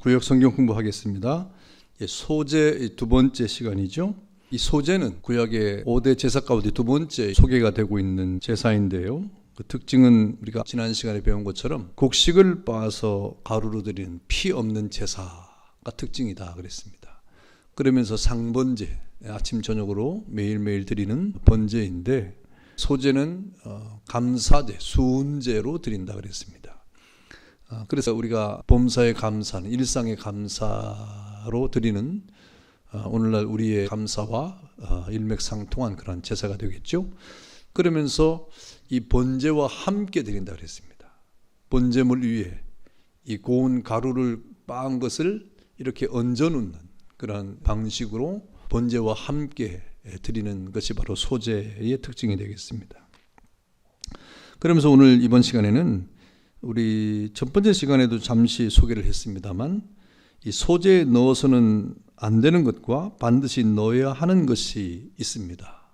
구역 성경 공부하겠습니다. 소제 두 번째 시간이죠. 이 소제는 구약의 5대 제사 가운데 두 번째 소개가 되고 있는 제사인데요. 그 특징은 우리가 지난 시간에 배운 것처럼 곡식을 빻아서 가루로 드리는 피 없는 제사가 특징이다 그랬습니다. 그러면서 상번제, 아침 저녁으로 매일매일 드리는 번제인데, 소제는 감사제, 수은제로 드린다 그랬습니다. 그래서 우리가 범사에 감사는 일상의 감사로 드리는 오늘날 우리의 감사와 일맥상통한 그런 제사가 되겠죠. 그러면서 이 번제와 함께 드린다 그랬습니다. 번제물 위에 이 고운 가루를 빻은 것을 이렇게 얹어 놓는 그런 방식으로 번제와 함께 드리는 것이 바로 소제의 특징이 되겠습니다. 그러면서 오늘 이번 시간에는 우리 첫 번째 시간에도 잠시 소개를 했습니다만, 이 소제에 넣어서는 안 되는 것과 반드시 넣어야 하는 것이 있습니다.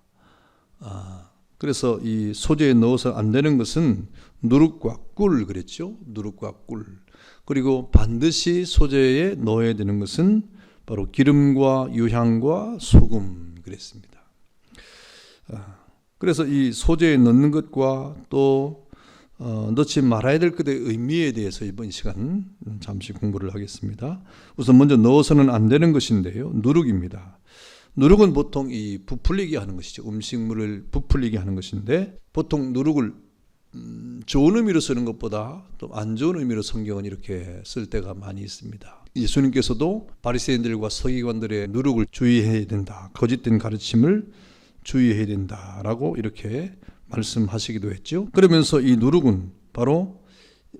그래서 이 소제에 넣어서 안 되는 것은 누룩과 꿀 그랬죠. 누룩과 꿀. 그리고 반드시 소제에 넣어야 되는 것은 바로 기름과 유향과 소금 그랬습니다. 그래서 이 소제에 넣는 것과 또 넣지 말아야 될 것의 의미에 대해서 이번 시간 잠시 공부를 하겠습니다. 우선 먼저 넣어서는 안 되는 것인데요, 누룩입니다. 누룩은 보통 이 부풀리게 하는 것이죠. 음식물을 부풀리게 하는 것인데, 보통 누룩을 좋은 의미로 쓰는 것보다 또 안 좋은 의미로 성경은 이렇게 쓸 때가 많이 있습니다. 예수님께서도 바리새인들과 서기관들의 누룩을 주의해야 된다, 거짓된 가르침을 주의해야 된다라고 이렇게 말씀하시기도 했죠. 그러면서 이 누룩은 바로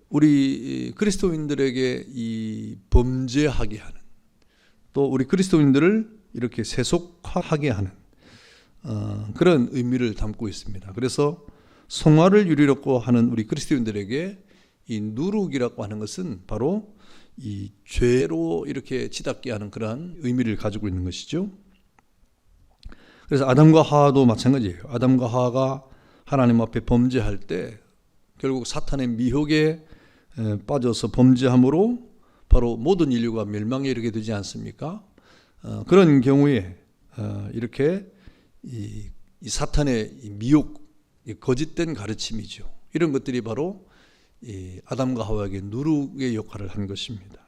우리 그리스도인들에게 이 범죄하게 하는, 또 우리 그리스도인들을 이렇게 세속화하게 하는 그런 의미를 담고 있습니다. 그래서 성화를 유리롭고 하는 우리 그리스도인들에게 이 누룩이라고 하는 것은 바로 이 죄로 이렇게 치닫게 하는 그러한 의미를 가지고 있는 것이죠. 그래서 아담과 하와도 마찬가지예요. 아담과 하와가 하나님 앞에 범죄할 때 결국 사탄의 미혹에 빠져서 범죄함으로 바로 모든 인류가 멸망에 이르게 되지 않습니까? 그런 경우에 이렇게 이 사탄의 미혹, 거짓된 가르침이죠. 이런 것들이 바로 이 아담과 하와에게 누룩의 역할을 한 것입니다.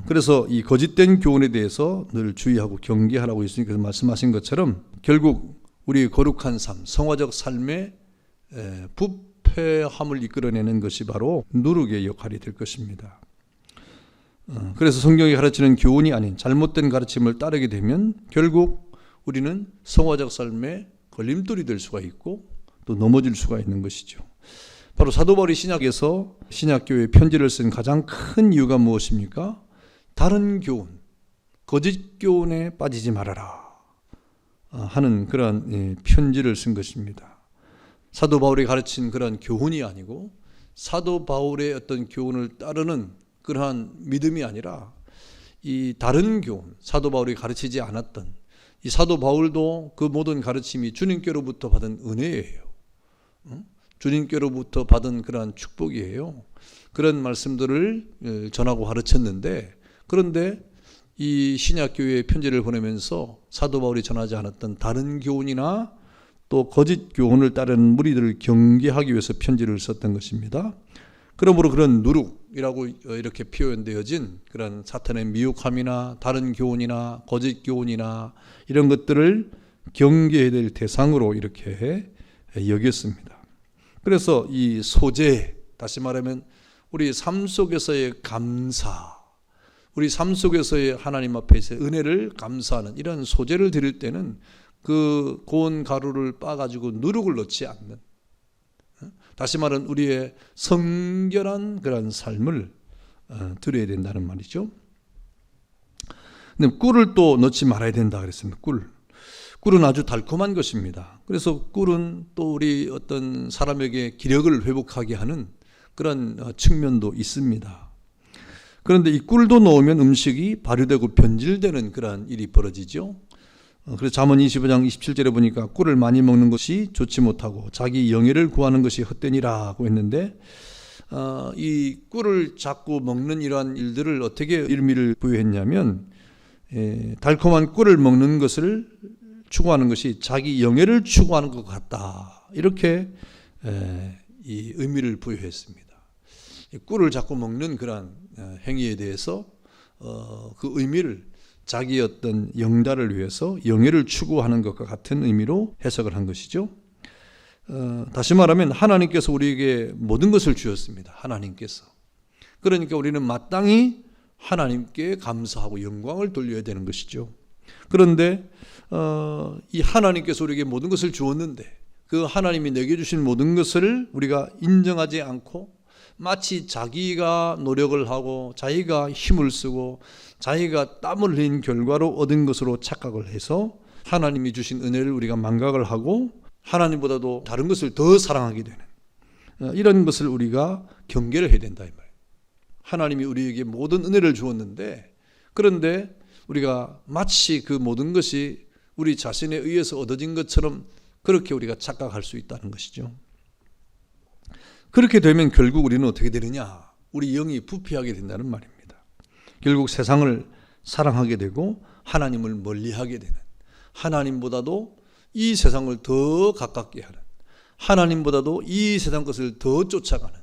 그래서 이 거짓된 교훈에 대해서 늘 주의하고 경계하라고 예수님께서 말씀하신 것처럼 결국 우리의 거룩한 삶, 성화적 삶의 부패함을 이끌어내는 것이 바로 누룩의 역할이 될 것입니다. 그래서 성경이 가르치는 교훈이 아닌 잘못된 가르침을 따르게 되면 결국 우리는 성화적 삶에 걸림돌이 될 수가 있고 또 넘어질 수가 있는 것이죠. 바로 사도 바울이 신약에서 신약교회에 편지를 쓴 가장 큰 이유가 무엇입니까? 다른 교훈, 거짓 교훈에 빠지지 말아라 하는 그런 편지를 쓴 것입니다. 사도 바울이 가르친 그런 교훈이 아니고 사도 바울의 어떤 교훈을 따르는 그러한 믿음이 아니라 이 다른 교훈, 사도 바울이 가르치지 않았던, 이 사도 바울도 그 모든 가르침이 주님께로부터 받은 은혜예요. 주님께로부터 받은 그러한 축복이에요. 그런 말씀들을 전하고 가르쳤는데, 그런데 이 신약교회에 편지를 보내면서 사도 바울이 전하지 않았던 다른 교훈이나 또 거짓 교훈을 따르는 무리들을 경계하기 위해서 편지를 썼던 것입니다. 그러므로 그런 누룩이라고 이렇게 표현되어진 그런 사탄의 미혹함이나 다른 교훈이나 거짓 교훈이나 이런 것들을 경계해야 될 대상으로 이렇게 여겼습니다. 그래서 이 소제, 다시 말하면 우리 삶 속에서의 감사, 우리 삶 속에서의 하나님 앞에서 은혜를 감사하는 이런 소제를 드릴 때는 그 고운 가루를 빻아가지고 누룩을 넣지 않는, 다시 말하면 우리의 성결한 그런 삶을 드려야 된다는 말이죠. 근데 꿀을 또 넣지 말아야 된다 그랬습니다. 꿀은 아주 달콤한 것입니다. 그래서 꿀은 또 우리 어떤 사람에게 기력을 회복하게 하는 그런 측면도 있습니다. 그런데 이 꿀도 넣으면 음식이 발효되고 변질되는 그런 일이 벌어지죠. 그래서 잠언 25장 27절에 보니까 꿀을 많이 먹는 것이 좋지 못하고 자기 영예를 구하는 것이 헛되니라고 했는데, 이 꿀을 잡고 먹는 이러한 일들을 어떻게 의미를 부여했냐면 달콤한 꿀을 먹는 것을 추구하는 것이 자기 영예를 추구하는 것 같다. 이렇게 이 의미를 부여했습니다. 꿀을 잡고 먹는 그러한 행위에 대해서 그 의미를 자기의 어떤 영달을 위해서 영예를 추구하는 것과 같은 의미로 해석을 한 것이죠. 다시 말하면 하나님께서 우리에게 모든 것을 주셨습니다. 하나님께서. 그러니까 우리는 마땅히 하나님께 감사하고 영광을 돌려야 되는 것이죠. 그런데 이 하나님께서 우리에게 모든 것을 주었는데 그 하나님이 내게 주신 모든 것을 우리가 인정하지 않고 마치 자기가 노력을 하고 자기가 힘을 쓰고 자기가 땀을 흘린 결과로 얻은 것으로 착각을 해서 하나님이 주신 은혜를 우리가 망각을 하고 하나님보다도 다른 것을 더 사랑하게 되는 이런 것을 우리가 경계를 해야 된다 이 말이에요. 하나님이 우리에게 모든 은혜를 주었는데 그런데 우리가 마치 그 모든 것이 우리 자신에 의해서 얻어진 것처럼 그렇게 우리가 착각할 수 있다는 것이죠. 그렇게 되면 결국 우리는 어떻게 되느냐? 우리 영이 부패하게 된다는 말입니다. 결국 세상을 사랑하게 되고 하나님을 멀리하게 되는, 하나님보다도 이 세상을 더 가깝게 하는, 하나님보다도 이 세상 것을 더 쫓아가는,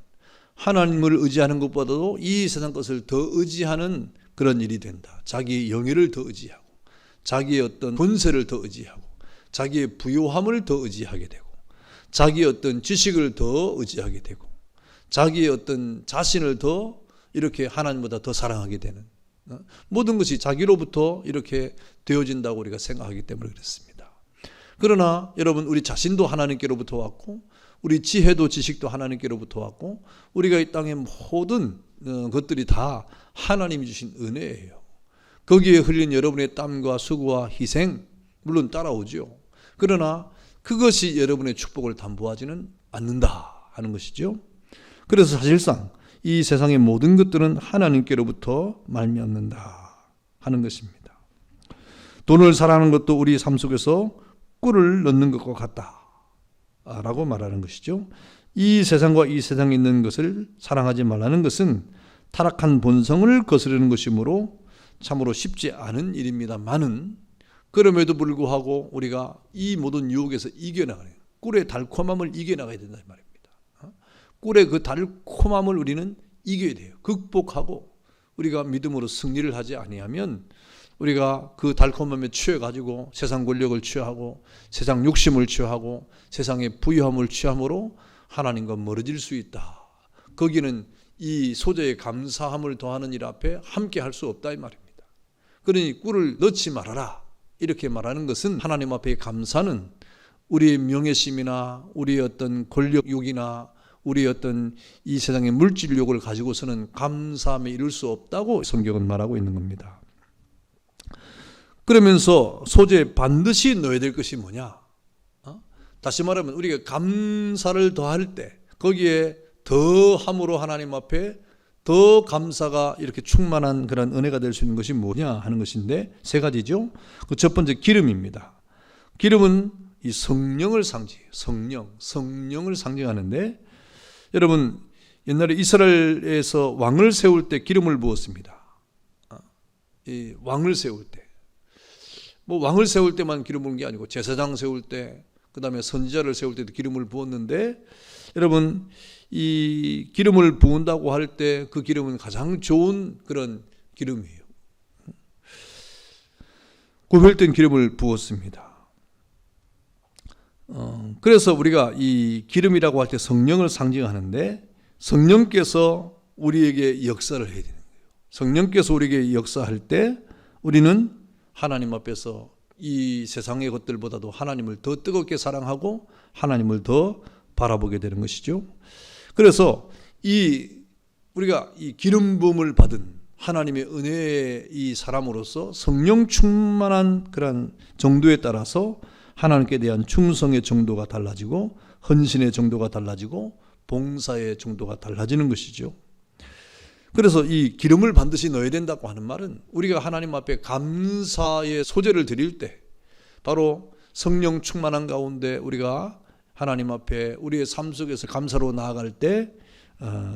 하나님을 의지하는 것보다도 이 세상 것을 더 의지하는 그런 일이 된다. 자기의 영예를 더 의지하고 자기의 어떤 권세를 더 의지하고 자기의 부요함을 더 의지하게 되고 자기의 어떤 지식을 더 의지하게 되고 자기의 어떤 자신을 더 이렇게 하나님보다 더 사랑하게 되는 모든 것이 자기로부터 이렇게 되어진다고 우리가 생각하기 때문에 그렇습니다. 그러나 여러분 우리 자신도 하나님께로부터 왔고 우리 지혜도 지식도 하나님께로부터 왔고 우리가 이 땅의 모든 것들이 다 하나님이 주신 은혜예요. 거기에 흘린 여러분의 땀과 수고와 희생 물론 따라오죠. 그러나 그것이 여러분의 축복을 담보하지는 않는다 하는 것이죠. 그래서 사실상 이 세상의 모든 것들은 하나님께로부터 말미암는다 하는 것입니다. 돈을 사랑하는 것도 우리 삶 속에서 꿀을 넣는 것과 같다 라고 말하는 것이죠. 이 세상과 이 세상에 있는 것을 사랑하지 말라는 것은 타락한 본성을 거스르는 것이므로 참으로 쉽지 않은 일입니다만은 그럼에도 불구하고 우리가 이 모든 유혹에서 이겨나가는 꿀의 달콤함을 이겨나가야 된다 말입니다. 꿀의 그 달콤함을 우리는 이겨야 돼요. 극복하고 우리가 믿음으로 승리를 하지 아니하면 우리가 그 달콤함에 취해가지고 세상 권력을 취하고 세상 욕심을 취하고 세상의 부유함을 취함으로 하나님과 멀어질 수 있다. 거기는 이 소재의 감사함을 더하는 일 앞에 함께 할 수 없다 이 말입니다. 그러니 꿀을 넣지 말아라 이렇게 말하는 것은 하나님 앞에 감사는 우리의 명예심이나 우리의 어떤 권력욕이나 우리의 어떤 이 세상의 물질욕을 가지고서는 감사함에 이룰 수 없다고 성경은 말하고 있는 겁니다. 그러면서 소재에 반드시 넣어야 될 것이 뭐냐? 다시 말하면 우리가 감사를 더할 때 거기에 더함으로 하나님 앞에 더 감사가 이렇게 충만한 그런 은혜가 될 수 있는 것이 뭐냐 하는 것인데 세 가지죠. 그 첫 번째 기름입니다. 기름은 이 성령을 상징해요. 성령을 상징하는데 여러분 옛날에 이스라엘에서 왕을 세울 때 기름을 부었습니다. 이 왕을 세울 때 뭐 왕을 세울 때만 기름 부은 게 아니고 제사장 세울 때 그다음에 선지자를 세울 때도 기름을 부었는데 여러분 이 기름을 부은다고 할 때 그 기름은 가장 좋은 그런 기름이에요. 구별된 기름을 부었습니다. 그래서 우리가 이 기름이라고 할 때 성령을 상징하는데 성령께서 우리에게 역사를 해야 되는 거예요. 성령께서 우리에게 역사할 때 우리는 하나님 앞에서 이 세상의 것들보다도 하나님을 더 뜨겁게 사랑하고 하나님을 더 바라보게 되는 것이죠. 그래서 우리가 이 기름 부음을 받은 하나님의 은혜의 이 사람으로서 성령 충만한 그런 정도에 따라서 하나님께 대한 충성의 정도가 달라지고 헌신의 정도가 달라지고 봉사의 정도가 달라지는 것이죠. 그래서 이 기름을 반드시 넣어야 된다고 하는 말은 우리가 하나님 앞에 감사의 소재를 드릴 때 바로 성령 충만한 가운데 우리가 하나님 앞에 우리의 삶 속에서 감사로 나아갈 때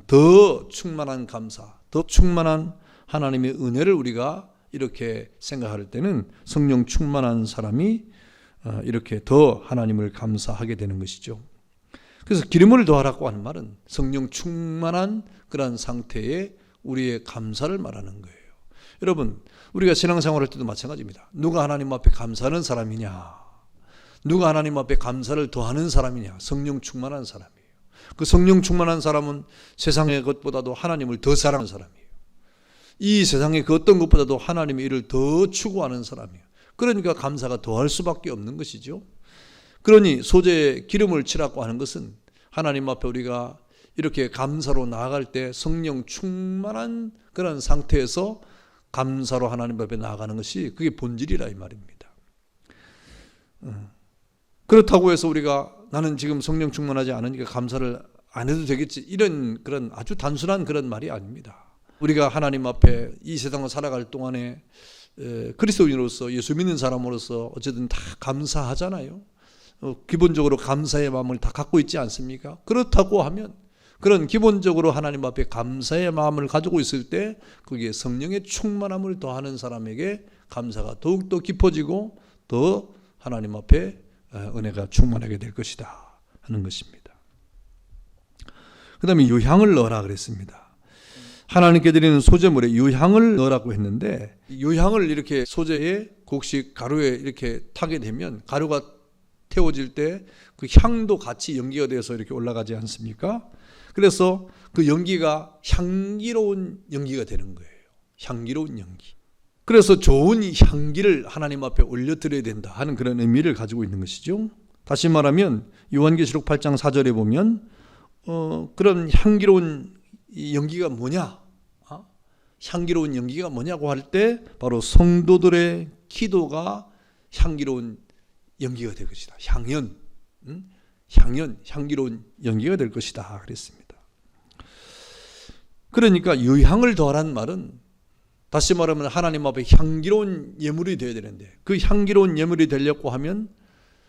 더 충만한 감사, 더 충만한 하나님의 은혜를 우리가 이렇게 생각할 때는 성령 충만한 사람이 이렇게 더 하나님을 감사하게 되는 것이죠. 그래서 기름을 더하라고 하는 말은 성령 충만한 그런 상태에 우리의 감사를 말하는 거예요. 여러분, 우리가 신앙생활 할 때도 마찬가지입니다. 누가 하나님 앞에 감사하는 사람이냐, 누가 하나님 앞에 감사를 더하는 사람이냐, 성령 충만한 사람이에요. 그 성령 충만한 사람은 세상의 것보다도 하나님을 더 사랑하는 사람이에요. 이 세상의 그 어떤 것보다도 하나님의 일을 더 추구하는 사람이에요. 그러니까 감사가 더할 수밖에 없는 것이죠. 그러니 소재에 기름을 칠하고 하는 것은 하나님 앞에 우리가 이렇게 감사로 나아갈 때 성령 충만한 그런 상태에서 감사로 하나님 앞에 나아가는 것이 그게 본질이라 이 말입니다. 그렇다고 해서 우리가 나는 지금 성령 충만하지 않으니까 감사를 안 해도 되겠지, 이런 그런 아주 단순한 그런 말이 아닙니다. 우리가 하나님 앞에 이 세상을 살아갈 동안에 그리스도인으로서, 예수 믿는 사람으로서 어쨌든 다 감사하잖아요. 기본적으로 감사의 마음을 다 갖고 있지 않습니까? 그렇다고 하면 그런 기본적으로 하나님 앞에 감사의 마음을 가지고 있을 때 거기에 성령의 충만함을 더하는 사람에게 감사가 더욱더 깊어지고 더 하나님 앞에 은혜가 충만하게 될 것이다 하는 것입니다. 그 다음에 유향을 넣어라 그랬습니다. 하나님께 드리는 소제물에 유향을 넣으라고 했는데, 유향을 이렇게 소재에 곡식 가루에 이렇게 타게 되면 가루가 태워질 때 그 향도 같이 연기가 되어서 이렇게 올라가지 않습니까? 그래서 그 연기가 향기로운 연기가 되는 거예요. 향기로운 연기. 그래서 좋은 향기를 하나님 앞에 올려드려야 된다 하는 그런 의미를 가지고 있는 것이죠. 다시 말하면 요한계시록 8장 4절에 보면 그런 향기로운 연기가 뭐냐? 향기로운 연기가 뭐냐고 할 때 바로 성도들의 기도가 향기로운 연기가 될 것이다. 향기로운 연기가 될 것이다 그랬습니다. 그러니까 유향을 더하라는 말은 다시 말하면 하나님 앞에 향기로운 예물이 되어야 되는데, 그 향기로운 예물이 되려고 하면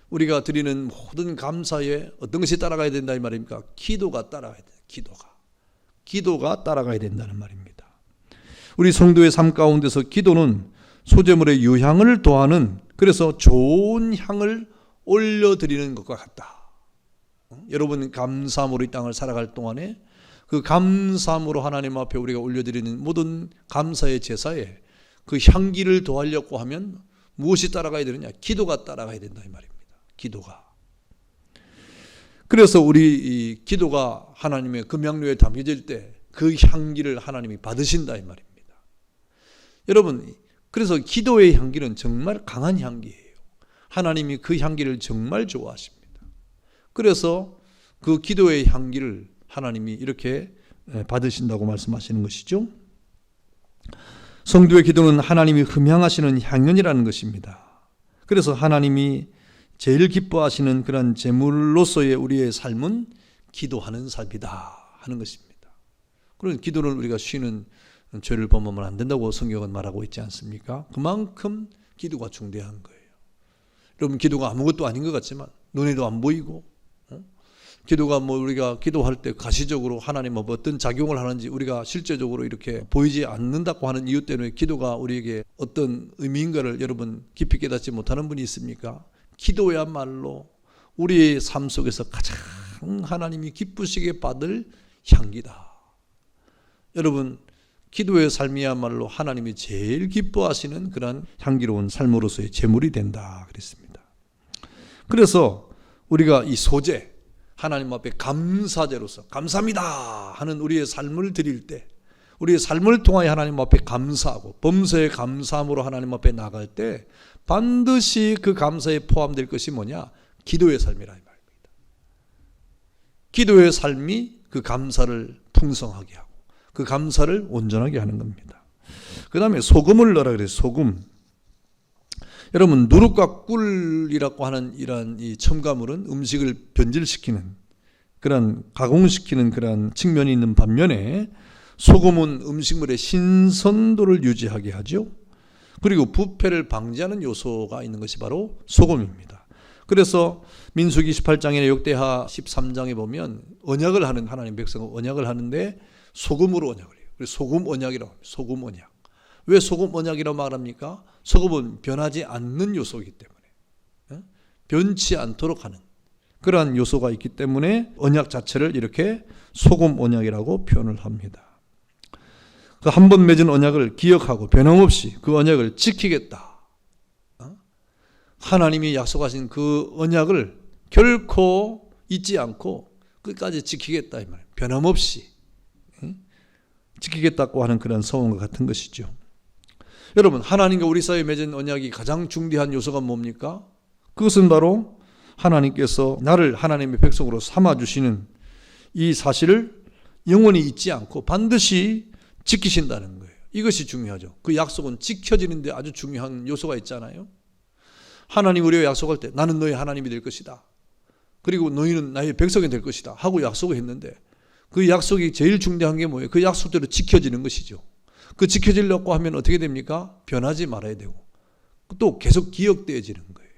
우리가 드리는 모든 감사에 어떤 것이 따라가야 된다 이 말입니까? 기도가 따라가야 된다. 기도가 따라가야 된다는 말입니다. 우리 성도의 삶 가운데서 기도는 소제물의 유향을 더하는, 그래서 좋은 향을 올려드리는 것과 같다. 여러분, 감사함으로 이 땅을 살아갈 동안에 그 감사함으로 하나님 앞에 우리가 올려드리는 모든 감사의 제사에 그 향기를 더하려고 하면 무엇이 따라가야 되느냐? 기도가 따라가야 된다 이 말입니다. 기도가. 그래서 우리 이 기도가 하나님의 금향료에 담겨질 때 그 향기를 하나님이 받으신다 이 말입니다. 여러분, 그래서 기도의 향기는 정말 강한 향기예요. 하나님이 그 향기를 정말 좋아하십니다. 그래서 그 기도의 향기를 하나님이 이렇게 받으신다고 말씀하시는 것이죠. 성도의 기도는 하나님이 흠향하시는 향연이라는 것입니다. 그래서 하나님이 제일 기뻐하시는 그런 제물로서의 우리의 삶은 기도하는 삶이다 하는 것입니다. 그런 기도를 우리가 쉬는 죄를 범하면 안 된다고 성경은 말하고 있지 않습니까? 그만큼 기도가 중대한 거예요. 여러분, 기도가 아무것도 아닌 것 같지만 눈에도 안 보이고, 기도가 우리가 기도할 때 가시적으로 하나님 어떤 작용을 하는지 우리가 실제적으로 이렇게 보이지 않는다고 하는 이유 때문에 기도가 우리에게 어떤 의미인가를 여러분 깊이 깨닫지 못하는 분이 있습니까? 기도야말로 우리의 삶 속에서 가장 하나님이 기쁘시게 받을 향기다. 여러분, 기도의 삶이야말로 하나님이 제일 기뻐하시는 그런 향기로운 삶으로서의 제물이 된다 그랬습니다. 그래서 우리가 이 소재, 하나님 앞에 감사제로서 감사합니다 하는 우리의 삶을 드릴 때, 우리의 삶을 통하여 하나님 앞에 감사하고 범사의 감사함으로 하나님 앞에 나갈 때 반드시 그 감사에 포함될 것이 뭐냐? 기도의 삶이라 이 말입니다. 기도의 삶이 그 감사를 풍성하게 하고 그 감사를 온전하게 하는 겁니다. 그 다음에 소금을 넣으라 그래서 소금. 여러분, 누룩과 꿀이라고 하는 이러한 이 첨가물은 음식을 변질시키는 그런 가공시키는 그런 측면이 있는 반면에 소금은 음식물의 신선도를 유지하게 하죠. 그리고 부패를 방지하는 요소가 있는 것이 바로 소금입니다. 그래서 민수기 18장이나 역대하 13장에 보면 언약을 하는 하나님 백성은 언약을 하는데 소금으로 언약을 해요. 그래서 소금 언약이라고 합니다. 소금 언약. 왜 소금 언약이라고 말합니까? 소금은 변하지 않는 요소이기 때문에, 변치 않도록 하는 그러한 요소가 있기 때문에 언약 자체를 이렇게 소금 언약이라고 표현을 합니다. 그 한 번 맺은 언약을 기억하고 변함없이 그 언약을 지키겠다. 하나님이 약속하신 그 언약을 결코 잊지 않고 끝까지 지키겠다 이 말. 변함없이 지키겠다고 하는 그런 서원과 같은 것이죠. 여러분, 하나님과 우리 사이에 맺은 언약이 가장 중대한 요소가 뭡니까? 그것은 바로 하나님께서 나를 하나님의 백성으로 삼아주시는 이 사실을 영원히 잊지 않고 반드시 지키신다는 거예요. 이것이 중요하죠. 그 약속은 지켜지는데 아주 중요한 요소가 있잖아요. 하나님 우리와 약속할 때 나는 너의 하나님이 될 것이다. 그리고 너희는 나의 백성이 될 것이다 하고 약속을 했는데 그 약속이 제일 중요한 게 뭐예요? 그 약속대로 지켜지는 것이죠. 그 지켜지려고 하면 어떻게 됩니까? 변하지 말아야 되고 또 계속 기억되어지는 거예요.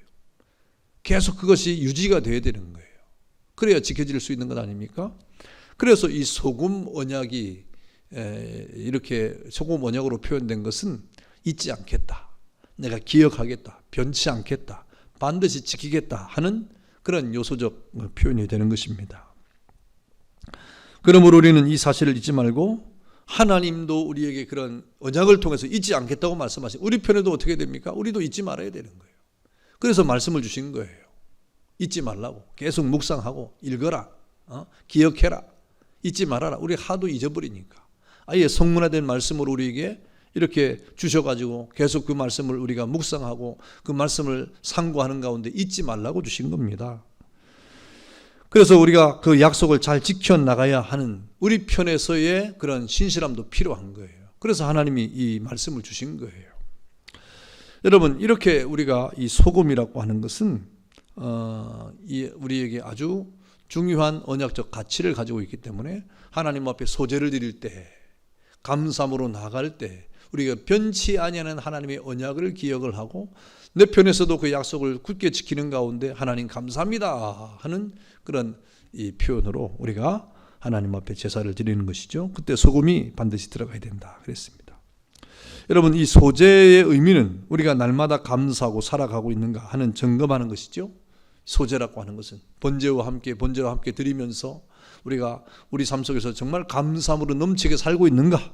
계속 그것이 유지가 되어야 되는 거예요. 그래야 지켜질 수 있는 것 아닙니까? 그래서 이 소금 언약이 이렇게 소금 언약으로 표현된 것은 잊지 않겠다. 내가 기억하겠다. 변치 않겠다. 반드시 지키겠다 하는 그런 요소적 표현이 되는 것입니다. 그러므로 우리는 이 사실을 잊지 말고 하나님도 우리에게 그런 언약을 통해서 잊지 않겠다고 말씀하신 우리 편에도 어떻게 됩니까? 우리도 잊지 말아야 되는 거예요. 그래서 말씀을 주신 거예요. 잊지 말라고. 계속 묵상하고 읽어라. 기억해라. 잊지 말아라. 우리 하도 잊어버리니까. 아예 성문화된 말씀을 우리에게 이렇게 주셔가지고 계속 그 말씀을 우리가 묵상하고 그 말씀을 상고하는 가운데 잊지 말라고 주신 겁니다. 그래서 우리가 그 약속을 잘 지켜나가야 하는 우리 편에서의 그런 신실함도 필요한 거예요. 그래서 하나님이 이 말씀을 주신 거예요. 여러분, 이렇게 우리가 이 소금이라고 하는 것은 우리에게 아주 중요한 언약적 가치를 가지고 있기 때문에 하나님 앞에 소제를 드릴 때, 감사함으로 나아갈 때 우리가 변치 아니하는 하나님의 언약을 기억을 하고 내 편에서도 그 약속을 굳게 지키는 가운데 하나님 감사합니다 하는 그런 이 표현으로 우리가 하나님 앞에 제사를 드리는 것이죠. 그때 소금이 반드시 들어가야 된다 그랬습니다. 여러분, 이 소제의 의미는 우리가 날마다 감사하고 살아가고 있는가 하는 점검하는 것이죠. 소제라고 하는 것은 번제와 함께 드리면서 우리가 우리 삶 속에서 정말 감사함으로 넘치게 살고 있는가?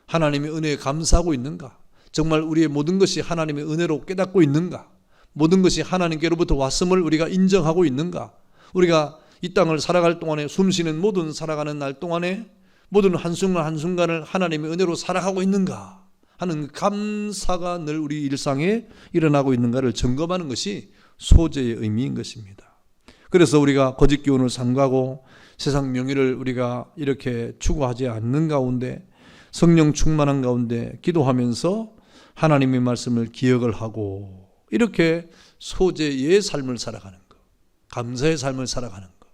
하나님의 은혜에 감사하고 있는가? 정말 우리의 모든 것이 하나님의 은혜로 깨닫고 있는가? 모든 것이 하나님께로부터 왔음을 우리가 인정하고 있는가? 우리가 이 땅을 살아갈 동안에 숨쉬는 모든 살아가는 날 동안에 모든 한순간 한순간을 하나님의 은혜로 살아가고 있는가 하는 감사가 늘 우리 일상에 일어나고 있는가를 점검하는 것이 소제의 의미인 것입니다. 그래서 우리가 거짓 기운을 삼가고 세상 명예를 우리가 이렇게 추구하지 않는 가운데 성령 충만한 가운데 기도하면서 하나님의 말씀을 기억을 하고 이렇게 소제의 삶을 살아가는 것, 감사의 삶을 살아가는 것,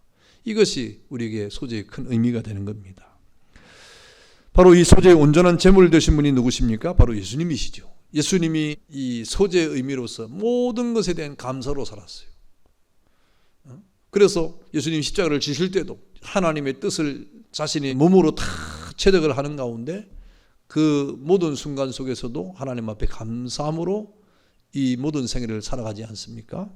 이것이 우리에게 소제의 큰 의미가 되는 겁니다. 바로 이 소제의 온전한 제물 되신 분이 누구십니까? 바로 예수님이시죠. 예수님이 이 소제의 의미로서 모든 것에 대한 감사로 살았어요. 그래서 예수님 십자가를 지실 때도 하나님의 뜻을 자신이 몸으로 다 체득을 하는 가운데 그 모든 순간 속에서도 하나님 앞에 감사함으로 이 모든 생애를 살아가지 않습니까?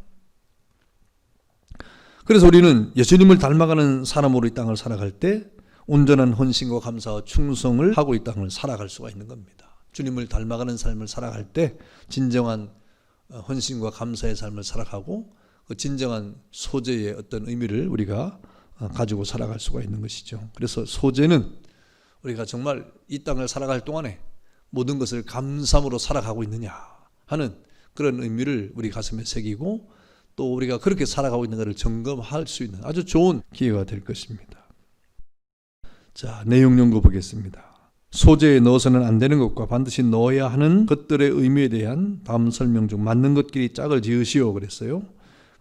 그래서 우리는 예수님을 닮아가는 사람으로 이 땅을 살아갈 때 온전한 헌신과 감사와 충성을 하고 이 땅을 살아갈 수가 있는 겁니다. 주님을 닮아가는 삶을 살아갈 때 진정한 헌신과 감사의 삶을 살아가고 그 진정한 소제의 어떤 의미를 우리가 가지고 살아갈 수가 있는 것이죠. 그래서 소제는 우리가 정말 이 땅을 살아갈 동안에 모든 것을 감사함으로 살아가고 있느냐 하는 그런 의미를 우리 가슴에 새기고 또 우리가 그렇게 살아가고 있는 것을 점검할 수 있는 아주 좋은 기회가 될 것입니다. 자, 내용 연구 보겠습니다. 소제에 넣어서는 안 되는 것과 반드시 넣어야 하는 것들의 의미에 대한 다음 설명 중 맞는 것끼리 짝을 지으시오 그랬어요.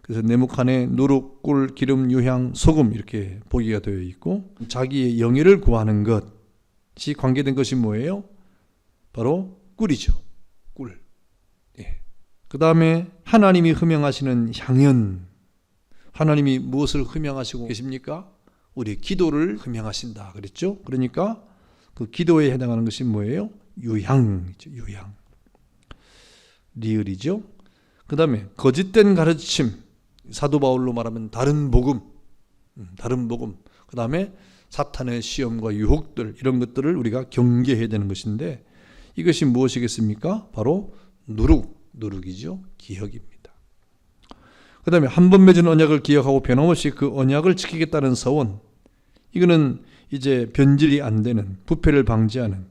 그래서 네모칸에 누룩, 꿀, 기름, 유향, 소금 이렇게 보기가 되어 있고 자기의 영예를 구하는 것이 관계된 것이 뭐예요? 바로 꿀이죠. 꿀. 예. 그 다음에 하나님이 허명하시는 향연. 하나님이 무엇을 허명하시고 계십니까? 우리 기도를 허명하신다 그랬죠. 그러니까 그 기도에 해당하는 것이 뭐예요? 유향이죠. 유향. 리을이죠. 그 다음에 거짓된 가르침. 사도 바울로 말하면 다른 복음. 다른 복음. 그 다음에 사탄의 시험과 유혹들, 이런 것들을 우리가 경계해야 되는 것인데, 이것이 무엇이겠습니까? 바로 누룩이죠. 기억입니다. 그 다음에 한 번 맺은 언약을 기억하고 변함없이 그 언약을 지키겠다는 서원. 이거는 이제 변질이 안 되는, 부패를 방지하는,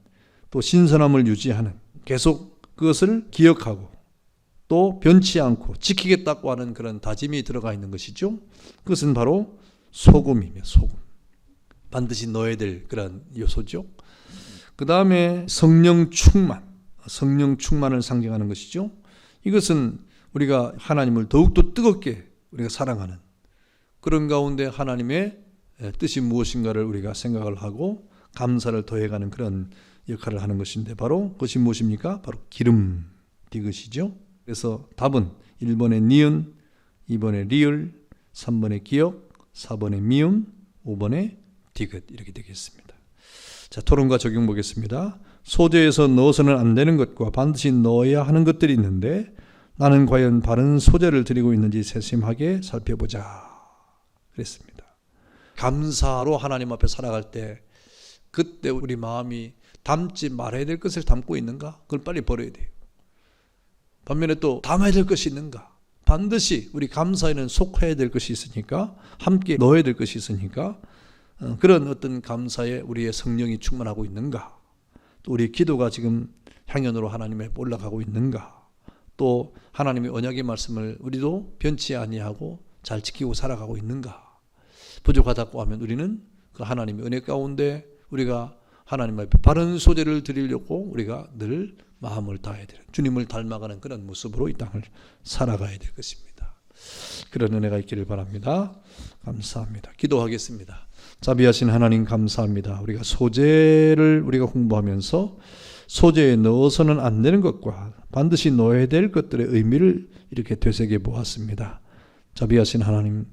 또 신선함을 유지하는, 계속 그것을 기억하고 또 변치 않고 지키겠다고 하는 그런 다짐이 들어가 있는 것이죠. 그것은 바로 소금이며 소금. 반드시 넣어야 될 그런 요소죠. 그 다음에 성령 충만. 성령 충만을 상징하는 것이죠. 이것은 우리가 하나님을 더욱더 뜨겁게 우리가 사랑하는 그런 가운데 하나님의 뜻이 무엇인가를 우리가 생각을 하고 감사를 더해가는 그런 역할을 하는 것인데, 바로 그것이 무엇입니까? 바로 기름, 이것이죠. 그래서 답은 1번의 니은, 2번의 리을, 3번의 기억, 4번의 미음, 5번의 디귿, 이렇게 되겠습니다. 자, 토론과 적용 보겠습니다. 소재에서 넣어서는 안 되는 것과 반드시 넣어야 하는 것들이 있는데 나는 과연 바른 소재를 드리고 있는지 세심하게 살펴보자 그랬습니다. 감사로 하나님 앞에 살아갈 때 그때 우리 마음이 담지 말아야 될 것을 담고 있는가? 그걸 빨리 버려야 돼요. 반면에 또 담아야 될 것이 있는가? 반드시 우리 감사에는 속해야 될 것이 있으니까, 함께 넣어야 될 것이 있으니까, 그런 어떤 감사에 우리의 성령이 충만하고 있는가? 또 우리의 기도가 지금 향연으로 하나님에 올라가고 있는가? 또 하나님의 언약의 말씀을 우리도 변치 아니하고 잘 지키고 살아가고 있는가? 부족하다고 하면 우리는 그 하나님의 은혜 가운데 우리가 하나님 앞에 바른 소재를 드리려고 우리가 늘 마음을 다해야 되는, 주님을 닮아가는 그런 모습으로 이 땅을 살아가야 될 것입니다. 그런 은혜가 있기를 바랍니다. 감사합니다. 기도하겠습니다. 자비하신 하나님 감사합니다. 우리가 소재를 우리가 공부하면서 소재에 넣어서는 안 되는 것과 반드시 넣어야 될 것들의 의미를 이렇게 되새겨 보았습니다. 자비하신 하나님,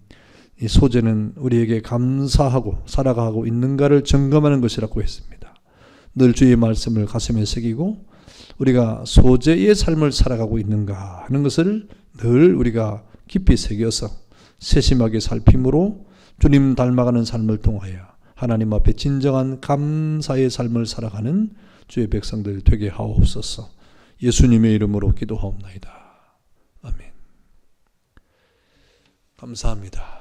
이 소재는 우리에게 감사하고 살아가고 있는가를 점검하는 것이라고 했습니다. 늘 주의 말씀을 가슴에 새기고 우리가 소재의 삶을 살아가고 있는가 하는 것을 늘 우리가 깊이 새겨서 세심하게 살핌으로 주님 닮아가는 삶을 통하여 하나님 앞에 진정한 감사의 삶을 살아가는 주의 백성들 되게 하옵소서. 예수님의 이름으로 기도하옵나이다. 아멘. 감사합니다.